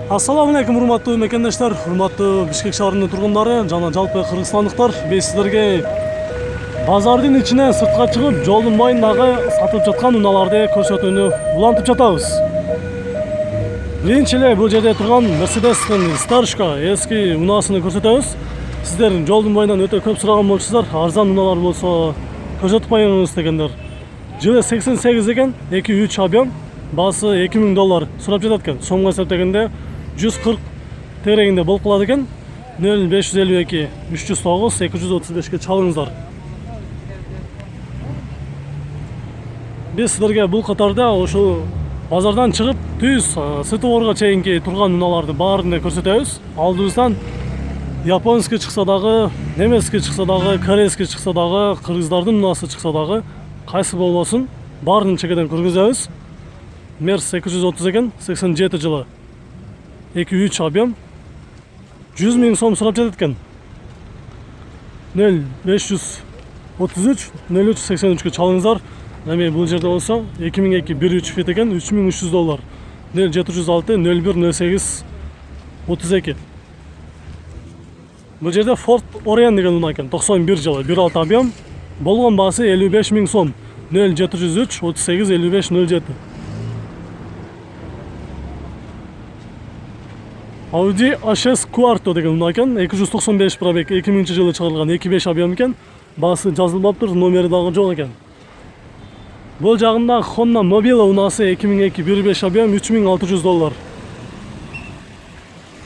Ассаламу алейкум, урматтуу мекендештер, урматтуу Бишкек шаарынын тургундары жана жалпы кыргызстандыктар. Биз силерге базардын ичинен сыртка чыгып, жолдун боюндагы сатылып жаткан унааларды көрсөтүүнү улантып жатабыз. Биринчи эле бул жерде турган Mercedes'тин Старушка эски унаасыны көрсөтөбүз. Сиздер жолдун боюнан өтө көп сураган болчусуздар. Арзан унаалар болсо көрсөтүп коюңуз дегендер. Жылы 88 экен, 2-3 объем, баасы $2000 сурап жатат экен. Сомго эсептегенде 140 тегерегинде болуп калат экен. 0552 309 235ке чалыңыздар. Биз силерге бул катарда ошол базардан чыгып түз Сытыборго чейинки турган унааларды баарын көрсөтөбүз. Алдыбыздан японский чыкса дагы, немецкий чыкса дагы, корейский чыкса дагы, кыргыздардын унаасы чыкса дагы, кайсы болбосун баарын чекеден көргөзөбүз. Мерс 830 экен, 87 жылы. 2-3 объем. 100 000 сом сурап жатат экен. 0533 0383ке чалыңыздар. Эми бул жерде болсо 2002 13 фит экен, $3300. 0706 01 08 32. Бул жерде Ford Orion деген унаа экен, 91 жылы, 1.6 объем. Болгон баасы 55 000 сом. 0703 38 55 07. Audi A6 Quarto деген унаа экен, 295 пробег, 2000 жылы чыгарылган, 2.5 объем экен. Баасы жазылбаптыр, номери дагы жок экен. Бул жагында Honda Mobile унаасы 2002 1.5 объем, $3600.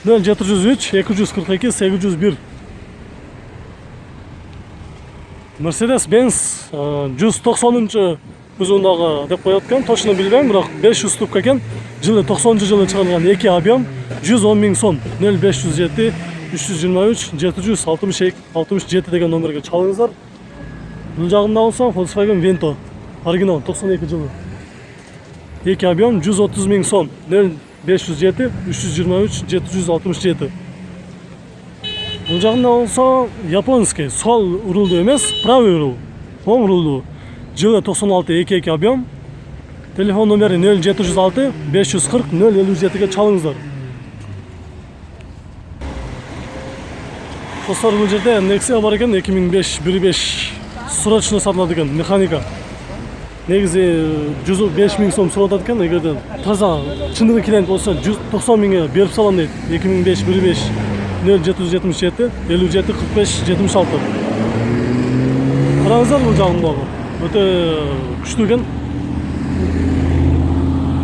0703 242 801. Mercedes-Benz 190 uzundагы деп коет экен, точно билбейм, бирок 500 ступка экен. Жылы 90 жылы чыгарылган, 2 объем, 110 000 сом. 0507 323 762 деген номерге чалыңыздар. Бул жагында болсо Volkswagen Vento оригинал 92 жылы. 2 объем, 130 000 сом. 0507 323 767. Бул жагында болсо японский сол рулду эмес, правый рул, оң рулду. Жылы 96 2 объем. Телефон номери 0706 540 057ге чалыңыздар. Достор, бул жерде Nexia бар экен, 2005 1.5 срочно сатылат экен, механика. Негизи 105 000 сом сурап атат экен, эгерде таза чындыгы клиент болсо 190 000ге берип салам дейт. 2005 1.5 0777 57 45 76. Караңыздар бул жагындагы өтө күчтүү экен.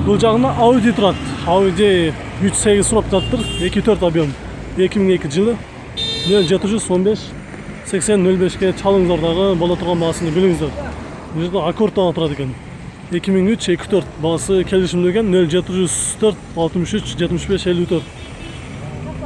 Бул жагында Audi турат. Audi 3.8 сурап жатыр, 2.4 объем, 2002 жылы. 0715 80 05ке чалыңыздар дагы боло турган баасыны билиңиздер. Бул жерде Accord дагы турат экен. 2003 2.4 баасы келишимдүү экен, 0704 63 75 54.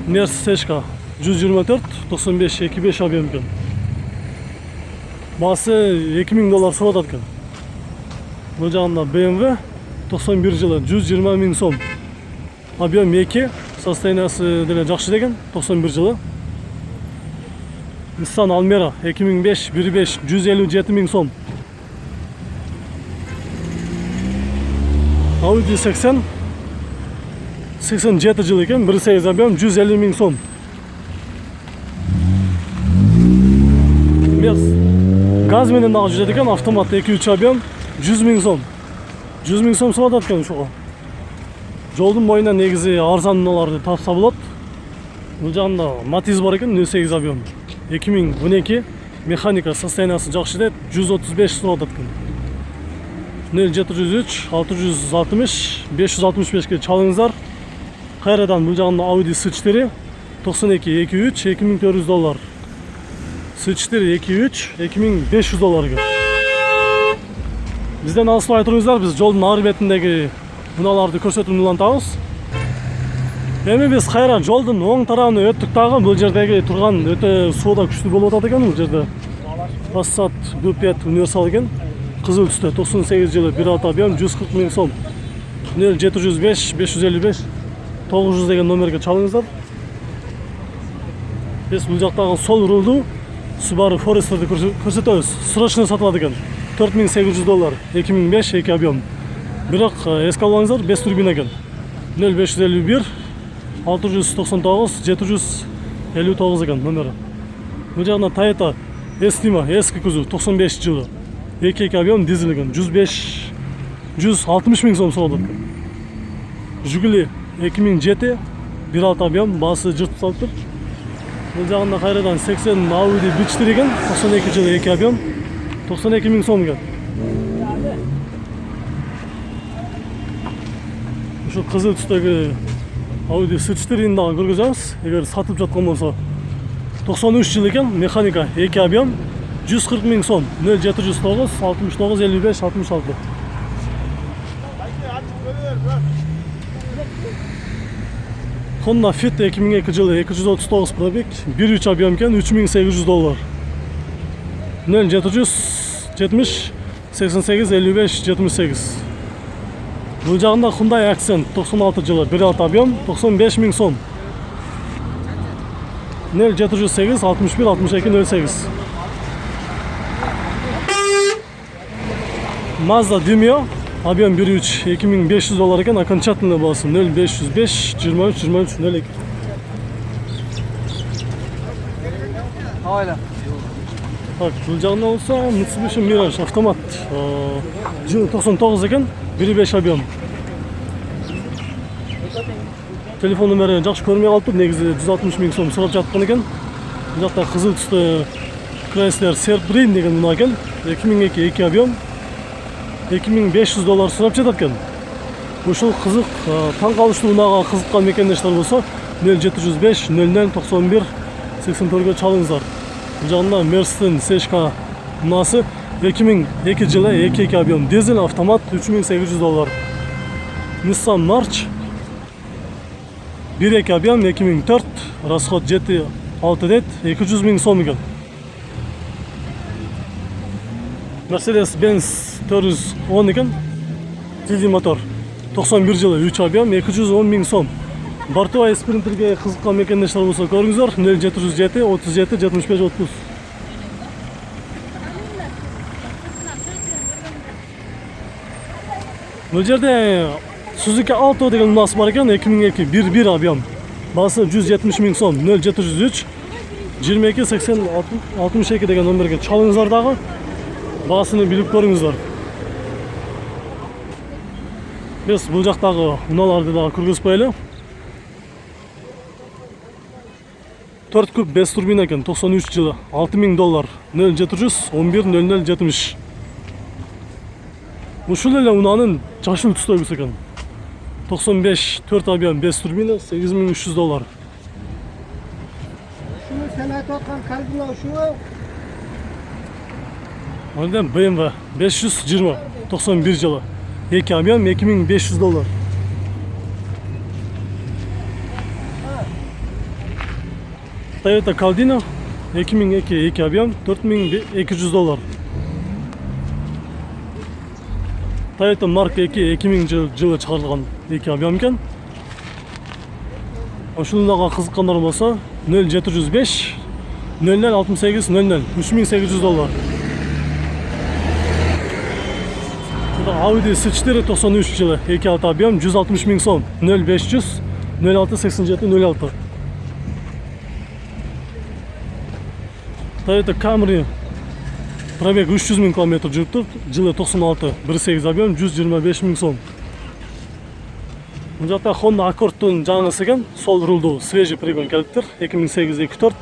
Mercedes Seshka 124 95 2.5 объем экен. Баасы $2000 сурап атат экен. Бул жагында BMW 91 жылы, 120 000 сом. Объем 2, состояниясы деле жакшы деген, 91 жылы. Nissan Almera 2005 1.5 157 000 сом. Audi 80 87 жылы экен, 1.8 объем, 150 000 сом. Газ менен дагы жүрөт экен, автомат 2-3 объем, 100 000 сом. 100 000 сом сурап атат экен ушуга. Жолдун боюнан негизи арзан унааларды тапса болот. Бул жагында Matiz бар экен, 08 объем, 2012, механика, состояниясы жакшы дейт, 135 сурап атат экен. 0703 660 565ке чалыңыздар. Кайрадан бул жагында Audi S4 92 2.3 $2400. S4 2.3 $2500 экен. Бизден алыспай туруңуздар, биз жолдун ары бетиндеги унааларды көрсөтүүнү улантабыз. Эми биз кайра жолдун оң тарабына өттүк дагы. Бул жердеги турган өтө соода күчтүү болуп атат экен. Бул жерде Passat Duet универсал экен. Кызыл түстө, 98 жылы, 1.6 объем, 140 000 сом. 0705 555 900 деген номерге чалыңыздар. Биз бул жактагы сол рулду Subaru Forester'ды көрсөтөбүз. Срочно сатылат экен. $4800, 2005 2 объем. Бирок эске албаңыздар, 5 турбина экен. 0551 699 759 ekan номері. Бұл жағында Toyota Estima eski kuzu 95 жылы. 2 объем дизель ekan 160 мың сом соғылды. Жигули 2007 1.6 объем басы жыртып салып тұр. Бұл жағында қайрадан 80 Audi B4 ekan 92 жылы 2 объем 92 мың сом ekan. Şu қызыл түстегі Audi S4 индағы көргіземіз. Егер сатып жатқан болса 93 жыл екен, механика 2 объем 140 мың сом 0709 69 55 66. Honda Fit 2002 жылы 239 пробег 1.3 объем екен $3800. 0770 88 55 78. Бұл жағында Hyundai Accent 96 жылы 1.6 объем 95 мың сом 0708 61 62 08. Mazda Demio объем 1.3 $2500 екен, окончательный болсын 0505 23 23 02. Так, бұл жағында болса Mitsubishi Mirage автомат жылы 99 екен, 1.5 объем. Телефон номері жақсы көрмей қалыпты, негізі 160 мың сом сұрап жатқан екен. Бұл жақта қызыл түсті Chrysler Serbrine деген мұна екен, 2002 2 объем $2500 сұрап жатат екен. Бұл қызық, таң қалышты мұнаға қызыққан мекендештер болса 0705 00 91 84-ге чалыңыздар. Бұл жағында Mercedes CHK мұнасы 2002 жылы 2 объем дизель автомат $3800. Nissan March 1.2 объем 2004 расход 7.6 дет 200 мың сом екен. Mercedes-Benz 410 екен, TD мотор 91 жылы 3 объем 210 мың сом. Бортовой спринтерге қызыққан мекендештер болса көріңіздер 0707 37 75 30. Бұл жерде Suzuki Alto деген мұнасы бар екен, 2002 1.1 объем басы 170 мың сом 0703 22 80 62 деген номерге чалыңыздардағы басыны біліп көріңіздер. Біз бұл жақтағы мұналарды да көргізіп қоялы. 4 күп 5 турбина екен, 93 жылы $6000 0700 11 0070. Ушул эле унаанын жашыл түстөгүсү экен. 95 4 объем 5 турбина $8300. Şunu sen айтып аткан кардина ушул. Ondan BMW 520 91 жылы 2 объем $2500. Toyota Caldina 2002 2 объем $4200. Toyota Mark 2 2000 жылы чыгарылган 2 объем екен. Ошолундага кызыккандар болсо 0705 00 68 00 $3800. Audi S4 93 жылы 2.6 объем 160 мың сом 0500 06 87 06. Toyota Camry пробег 300 мың км жүрүптүр, жылы 96 1.8 объем 125 мың сом. Бұл жақта Honda Accord'тың жаңысы екен, сол рулду свежий пригон келіптір, 2008 2.4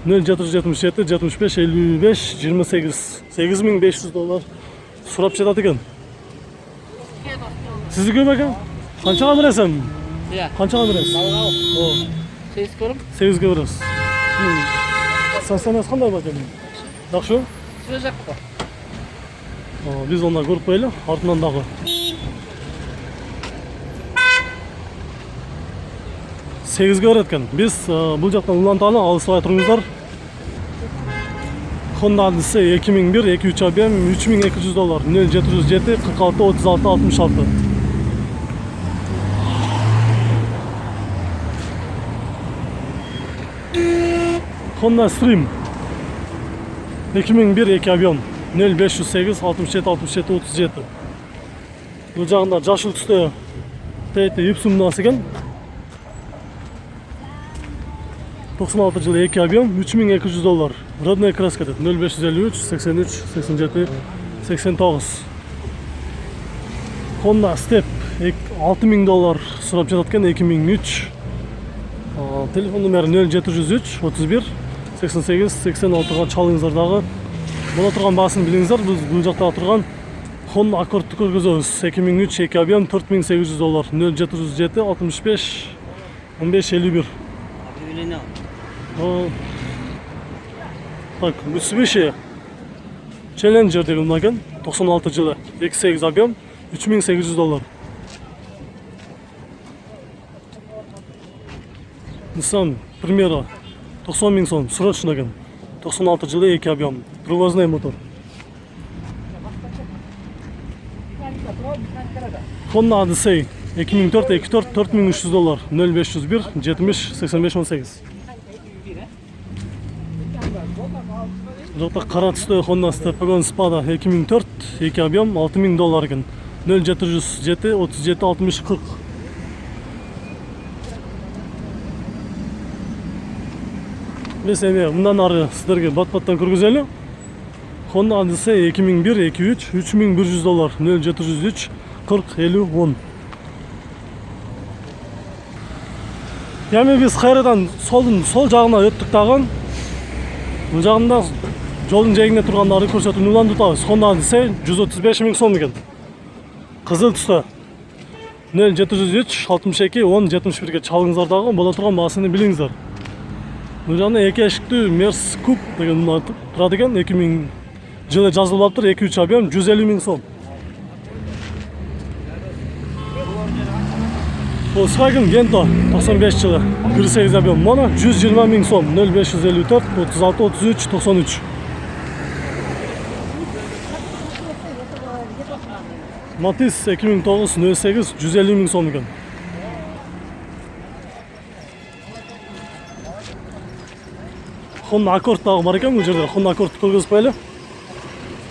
0777 75 55 28 $8500 сұрап жатат екен. Сізді көп екен? Қаншаға бересің? Қаншаға бересің? 8 көрім? 8-ге бересіз. Санстаниясы қандай бәкен? Жақшы? Сөз жақпа. Біз онда көріп қойлы, артынан дағы. Сегізге өреткен. Біз бұл жақтан ұлантаны алысыға тұрыңыздар. Honda Odyssey 2001 2.3 объем $3200 0707 46 36 66. Honda Stream 2001 2 объем 0508 67 67 37. Бұл жағында жашыл түсті Toyota Ipsum мұнасы екен. 96 жылы 2 объем, $3200. Родной краска деді. 0553, 83, 87, 89. Honda Step $6000 сұрап жататқан 2003. Телефон номері 0703 31 88 86-ға чалыңыздардағы. Бола тұрған басын біліңіздер, біз бұл жақта тұрған Honda Accord'ты көргіземіз. 2003 2 объем $4800. 0707 65 15 51. Так, Mitsubishi Challenger деген мынаған 96 жылы 2.8 объем $3800. Nissan Primera 90.000 сом, срочно екен. 96 жылы 2 объем, привозной мотор. Honda Odyssey 2004 2.4 $4300. 0501 70 85 18. Жоқта қара түсті Honda Stepwagon Spada 2004 2 объем $6000 екен. 0707 37 60 40. Біз әне мұндан ары сіздерге бат-баттан көргізелі. Honda Odyssey 2001 2.3 $3100. 0703 40 50 10. Яғни біз қайрадан сол жағына өттік тағын. Бұл жағында жолдың жайында тұрғандары көрсетіп нулан тұтамыз. Honda Odyssey 135.000 сом екен. Қызыл түсті. 0703 62 10 71-ге чалыңыздардағы бола тұрған басыны біліңіздер. Бұл жағында 2 ашықты Mercedes Coupe деген тұрады екен. 2000 жылы жазылып аптыр. 2.3 объем 150.000 сом. Volkswagen Vento 95 жылы 1.8 объем моно 120.000 сом. 0554 36 33 93. Matiz 2009 08 150.000 сом екен. Honda Accord дағы бар екен, бұл жерде Honda Accord'ты көргізіп қоялы.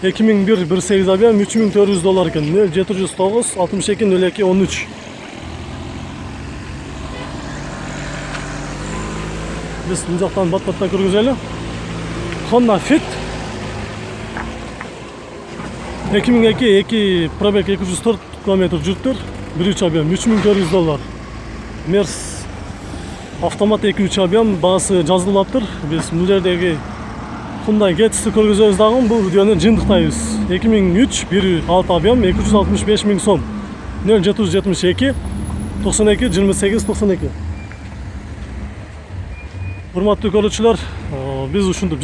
2001 1.8 объем $3400 екен. 0709 62 02 13. Біз бұл жақтан бат-баттан көргізелі. Honda Fit 2002 2 пробег 204 км жүрттір. 1.3 объем $3400. Mercedes автомат 2.3 объем бағасы жазылып аптыр. Біз бұл жердегі Hyundai Getz'ті көргіземіз дағын. Бұл видеоны жиынтықтаймыз. 2003 1.6 объем $265.000 сом. 0772 92 28 92. Hurmatlı көрүүчүлөр, биз ушинтип